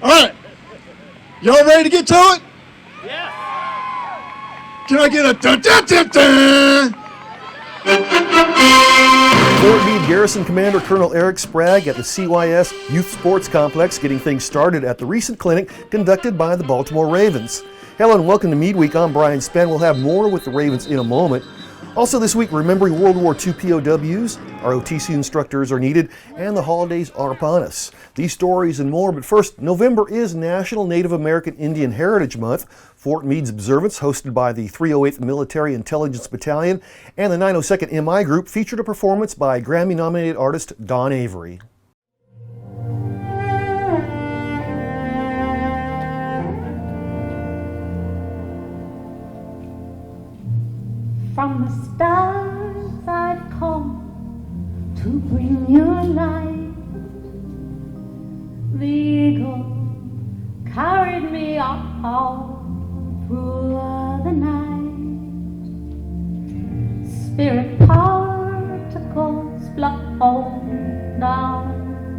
All right. Y'all ready to get to it? Yeah. Can I get a dun-dun-dun-dun? Fort Meade Garrison Commander Colonel Eric Sprague at the CYS Youth Sports Complex getting things started at the recent clinic conducted by the Baltimore Ravens. Hello and welcome to Meade Week. I'm Brian Spann. We'll have more with the Ravens in a moment. Also this week, remembering World War II POWs, ROTC instructors are needed, and the holidays are upon us. These stories and more, but first, November is National Native American Indian Heritage Month. Fort Meade's observance, hosted by the 308th Military Intelligence Battalion and the 902nd MI Group, featured a performance by Grammy-nominated artist Don Avery. From the stars I've come to bring you light. The eagle carried me all through the night. Spirit particles flow down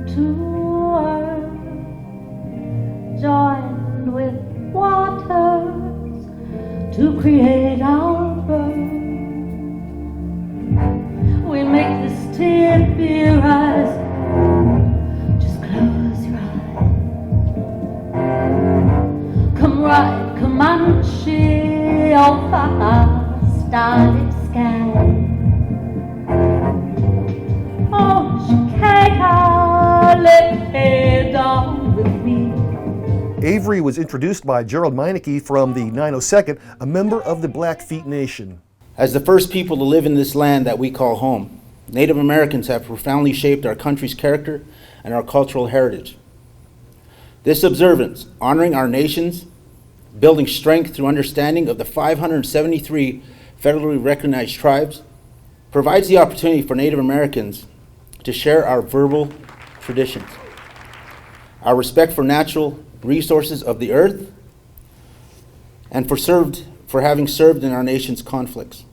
to earth, joined with waters to create our birth. We make this tear rise. Just close your eyes. Come right, Comanche, over our starlit sky. Oh, Chicago, lay down with me. Avery was introduced by Gerald Meineke from the 902nd, a member of the Blackfeet Nation. As the first people to live in this land that we call home, Native Americans have profoundly shaped our country's character and our cultural heritage. This observance, honoring our nations, building strength through understanding of the 573 federally recognized tribes, provides the opportunity for Native Americans to share our verbal traditions, our respect for natural resources of the earth, and for having served in our nation's conflicts.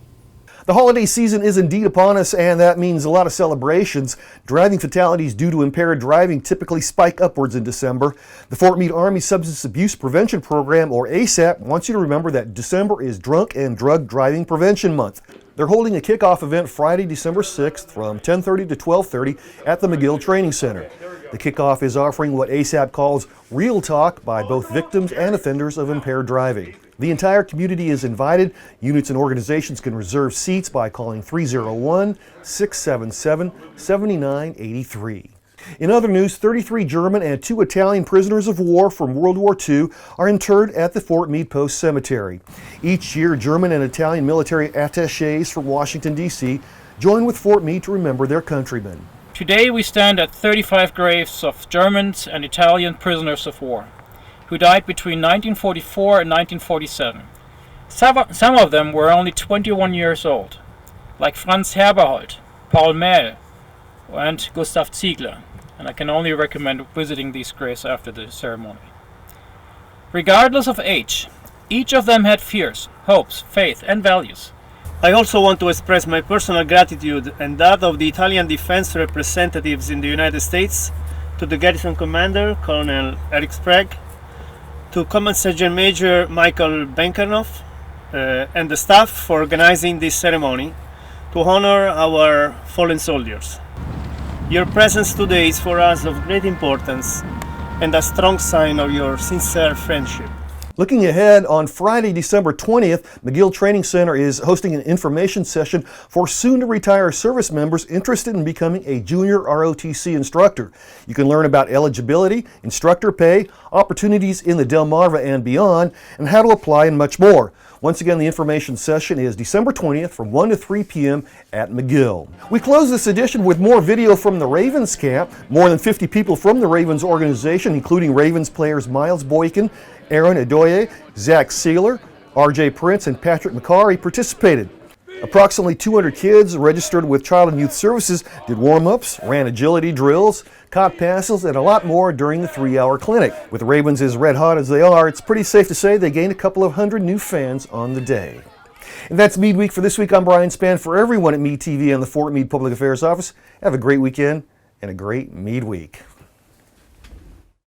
The holiday season is indeed upon us, and that means a lot of celebrations. Driving fatalities due to impaired driving typically spike upwards in December. The Fort Meade Army Substance Abuse Prevention Program, or ASAP, wants you to remember that December is Drunk and Drug Driving Prevention Month. They're holding a kickoff event Friday, December 6th from 10:30 to 12:30 at the McGill Training Center. The kickoff is offering what ASAP calls real talk by both victims and offenders of impaired driving. The entire community is invited. Units and organizations can reserve seats by calling 301-677-7983. In other news, 33 German and 2 Italian prisoners of war from World War II are interred at the Fort Meade Post Cemetery. Each year, German and Italian military attachés from Washington, D.C. join with Fort Meade to remember their countrymen. Today we stand at 35 graves of Germans and Italian prisoners of war who died between 1944 and 1947. Some of them were only 21 years old, like Franz Herberhold, Paul Mehl, and Gustav Ziegler, and I can only recommend visiting these graves after the ceremony. Regardless of age, each of them had fears, hopes, faith, and values. I also want to express my personal gratitude and that of the Italian defense representatives in the United States to the garrison commander, Colonel Eric Sprague, to Command Sergeant Major Michael Benkernoff, and the staff for organizing this ceremony to honor our fallen soldiers. Your presence today is for us of great importance and a strong sign of your sincere friendship. Looking ahead, on Friday, December 20th, McGill Training Center is hosting an information session for soon-to-retire service members interested in becoming a Junior ROTC instructor. You can learn about eligibility, instructor pay, opportunities in the Delmarva and beyond, and how to apply and much more. Once again, the information session is December 20th from 1 to 3 p.m. at McGill. We close this edition with more video from the Ravens camp. More than 50 people from the Ravens organization, including Ravens players Miles Boykin, Aaron Adoye, Zach Sealer, RJ Prince, and Patrick McCarry participated. Approximately 200 kids registered with Child and Youth Services did warm-ups, ran agility drills, caught passes, and a lot more during the 3-hour clinic. With the Ravens as red hot as they are, it's pretty safe to say they gained a couple of hundred new fans on the day. And that's Meade Week for this week. I'm Brian Spann. For everyone at Meade TV and the Fort Meade Public Affairs Office, have a great weekend and a great Meade Week.